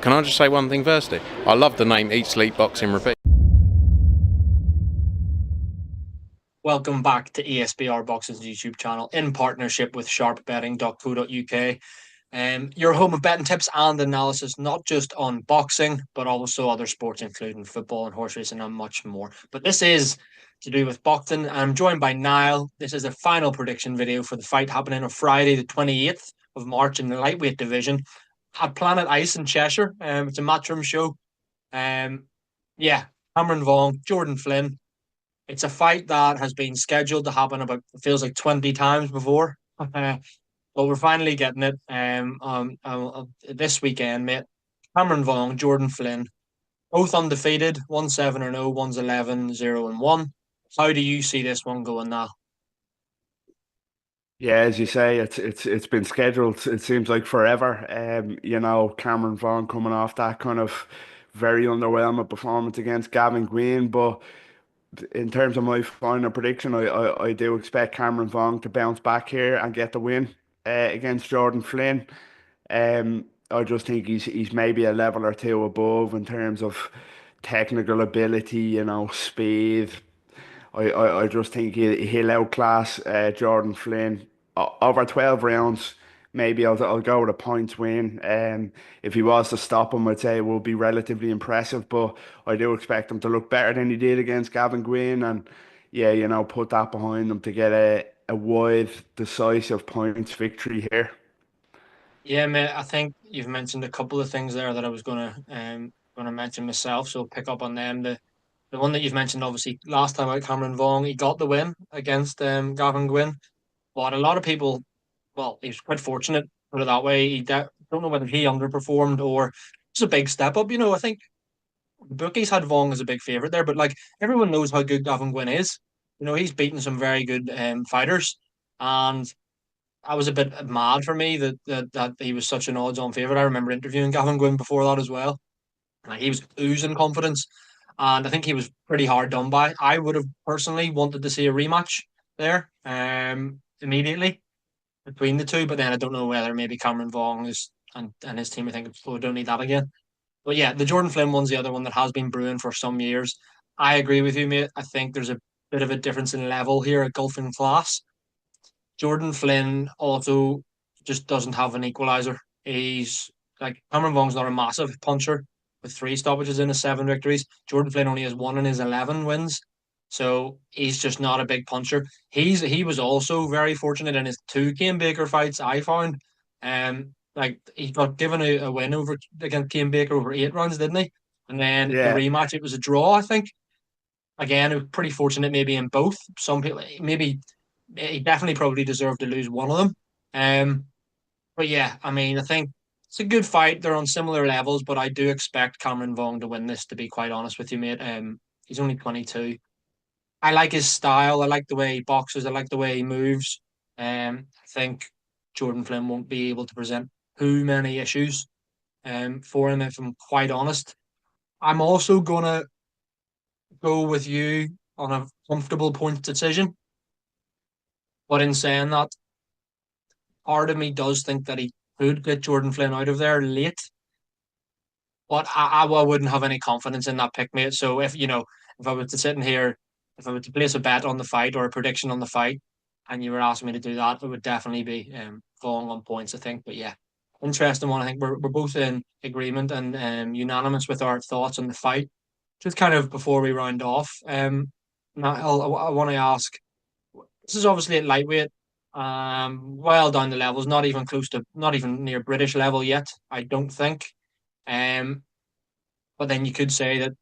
Can I just say one thing firstly? I love the name Eat, Sleep, Boxing, Repeat. Welcome back to ESBR Boxing's YouTube channel in partnership with sharpbetting.co.uk. Your home of betting tips and analysis, not just on boxing, but also other sports, including football and horse racing and much more. But this is to do with boxing. I'm joined by Niall. This is a final prediction video for the fight happening on Friday, the 28th of March in the lightweight division at Planet Ice in Cheshire. It's a matchroom show. Um, yeah, Cameron Vuong, Jordan Flynn. It's a fight that has been scheduled to happen about, it feels like 20 times before. But we're finally getting it this weekend, mate. Cameron Vuong, Jordan Flynn, both undefeated, 1-7-0, one's 11-0-1. How do you see this one going now? Yeah, as you say, it's been scheduled. It seems like forever. Cameron Vaughan coming off that kind of very underwhelming performance against Gavin Green. But in terms of my final prediction, I do expect Cameron Vaughan to bounce back here and get the win against Jordan Flynn. I just think he's maybe a level or two above in terms of technical ability, speed. I just think he'll outclass Jordan Flynn over 12 rounds. Maybe I'll go with a points win. If he was to stop him, I'd say it would be relatively impressive. But I do expect him to look better than he did against Gavin Gwynn, and yeah, put that behind him to get a wide, decisive points victory here. Yeah, mate, I think you've mentioned a couple of things there that I was gonna mention myself, so pick up on them. The one that you've mentioned, obviously, last time out, Cameron Vaughn, he got the win against Gavin Gwynn. But a lot of people, well, he was quite fortunate, put it that way. Don't know whether he underperformed or it's a big step up. I think bookies had Vaughn as a big favorite there, but like everyone knows how good Gavin Gwynn is. He's beaten some very good fighters, and I was a bit mad for me that he was such an odds-on favorite. I remember interviewing Gavin Gwynn before that as well. Like, he was oozing confidence, and I think he was pretty hard done by. I would have personally wanted to see a rematch there, immediately between the two, but then I don't know whether maybe Cameron Vaughn and his team, I think, we don't need that again. But yeah, the Jordan Flynn one's the other one that has been brewing for some years. I agree with you, mate. I think there's a bit of a difference in level here, a gulf in class. Jordan Flynn also just doesn't have an equalizer. He's like Cameron Vong's not a massive puncher with three stoppages in his seven victories. Jordan Flynn only has one in his 11 wins. So he's just not a big puncher. He was also very fortunate in his two Kane Baker fights, I found. Like he got given a win over against Kane Baker over 8 rounds, didn't he? And then the Yeah, rematch, it was a draw, I think. Again, it was pretty fortunate maybe in both. Some people maybe he definitely probably deserved to lose one of them. But yeah, I mean, I think it's a good fight. They're on similar levels, but I do expect Cameron Vaughn to win this, to be quite honest with you, mate. He's only 22. I like his style. I like the way he boxes. I like the way he moves. I think Jordan Flynn won't be able to present too many issues for him, if I'm quite honest. I'm also gonna go with you on a comfortable point decision. But in saying that, part of me does think that he could get Jordan Flynn out of there late. But I wouldn't have any confidence in that pick, mate. So if I was to sit in here, if I were to place a bet on the fight or a prediction on the fight, and you were asking me to do that, it would definitely be falling on points, I think. But yeah, interesting one. I think we're both in agreement and unanimous with our thoughts on the fight. Just kind of before we round off, Niall, I want to ask. This is obviously at lightweight, well down the levels, not even close to, not even near British level yet. I don't think. Um, but then you could say that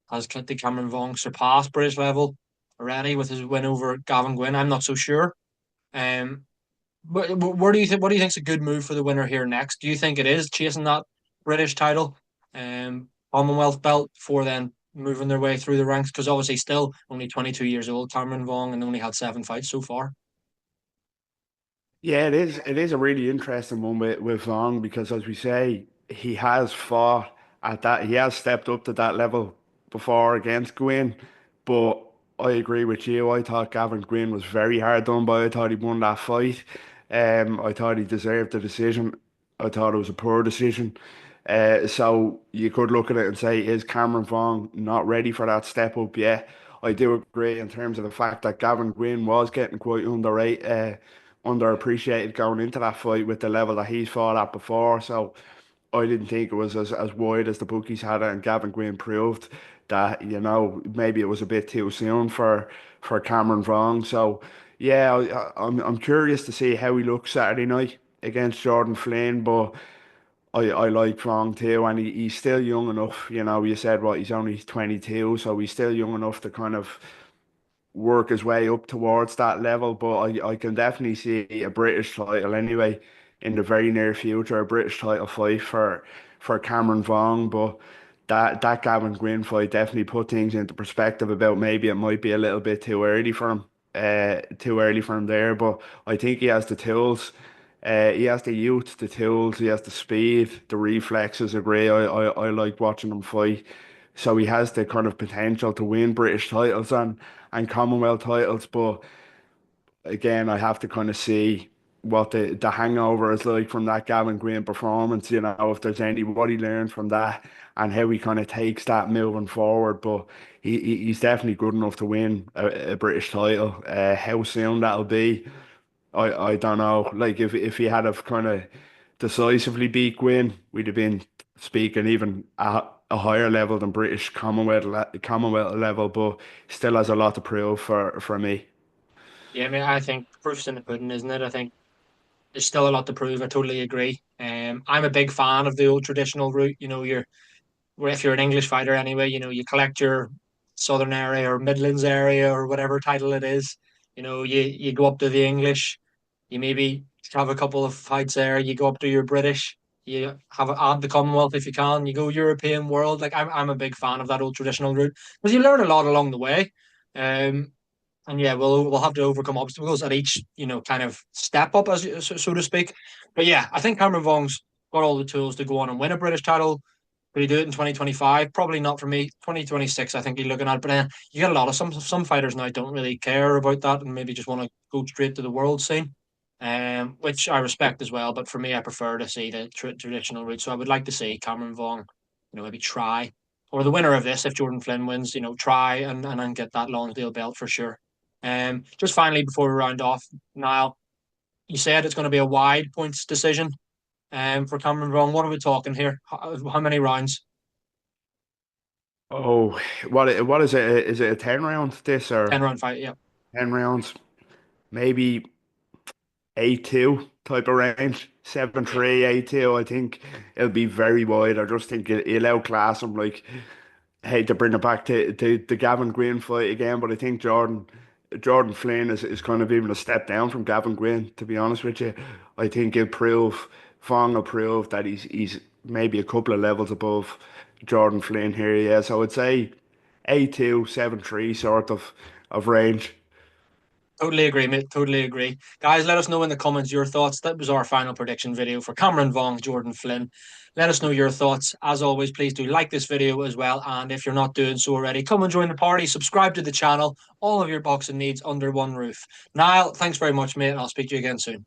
has the Cameron Vaughn surpassed British level already with his win over Gavin Gwynn? I'm not so sure. Um, but where do you think? What do you think's a good move for the winner here next? Do you think it is chasing that British title, Commonwealth belt, before then moving their way through the ranks? Because obviously, still only 22 years old, Cameron Vaughn, and only had 7 fights so far. yeah, it is. It is a really interesting one with Vuong because, as we say, he has fought at that. He has stepped up to that level before against Gwyn. But I agree with you. I thought Gavin Gwyn was very hard done by. I thought he won that fight. I thought he deserved the decision. I thought it was a poor decision. So you could look at it and say, is Cameron Vuong not ready for that step up yet? I do agree in terms of the fact that Gavin Gwynn was getting quite underappreciated going into that fight with the level that he's fought at before. So I didn't think it was as wide as the bookies had it, and Gavin Gwynn proved that, maybe it was a bit too soon for Cameron Vuong. So yeah, I'm curious to see how he looks Saturday night against Jordan Flynn, but I like Vuong too, and he's still young enough. You said what, he's only 22, so he's still young enough to kind of work his way up towards that level. But I can definitely see a British title anyway in the very near future, a British title fight for Cameron Vuong. But that Gavin Gwynn fight definitely put things into perspective about maybe it might be a little bit too early for him there. But I think he has the tools. He has the youth, the tools, he has the speed, the reflexes are great. I like watching him fight. So he has the kind of potential to win British titles and Commonwealth titles. But again, I have to kind of see what the hangover is like from that Gavin Green performance, if there's what he learned from that and how he kind of takes that moving forward. But he's definitely good enough to win a British title. How soon that'll be, I don't know. Like if he had have kind of decisively beat Gwyn, we'd have been speaking even at a higher level than British Commonwealth level, but still has a lot to prove for me. Yeah, I mean, I think proof's in the pudding, isn't it? I think there's still a lot to prove. I totally agree. I'm a big fan of the old traditional route. Where if you're an English fighter anyway, you collect your Southern area or Midlands area or whatever title it is. You go up to the English, you maybe have a couple of fights there. You go up to your British, you have add the Commonwealth if you can. You go European world. Like I'm a big fan of that old traditional route because you learn a lot along the way. Um, and yeah, we'll have to overcome obstacles at each kind of step up, so to speak. But yeah, I think Cameron Vong's got all the tools to go on and win a British title. Could he do it in 2025? Probably not for me. 2026, I think he's looking at. But then you get a lot of some fighters now don't really care about that and maybe just want to go straight to the world scene, which I respect as well. But for me, I prefer to see the traditional route. So I would like to see Cameron Vaughn, maybe try, or the winner of this, if Jordan Flynn wins, try and get that Lonsdale belt for sure. Just finally before we round off, Niall, you said it's going to be a wide points decision. For Cameron Brown, what are we talking here? How many rounds? Oh, what is it? Is it a 10 round this or 10 round fight, yeah. 10 rounds? Maybe 8-2 type of range. 7-3, 8-2. I think it'll be very wide. I just think it'll outclass him. Like, hate to bring it back to the Gavin Gwynn fight again, but I think Jordan Flynn is kind of even a step down from Gavin Gwynn, to be honest with you. I think Fong will prove that he's maybe a couple of levels above Jordan Flynn here, yeah. So I'd say 8-2, 7-3 sort of range. Totally agree, mate. Totally agree. Guys, let us know in the comments your thoughts. That was our final prediction video for Cameron Vong, Jordan Flynn. Let us know your thoughts. As always, please do like this video as well. And if you're not doing so already, come and join the party. Subscribe to the channel. All of your boxing needs under one roof. Niall, thanks very much, mate. I'll speak to you again soon.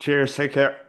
Cheers, take care.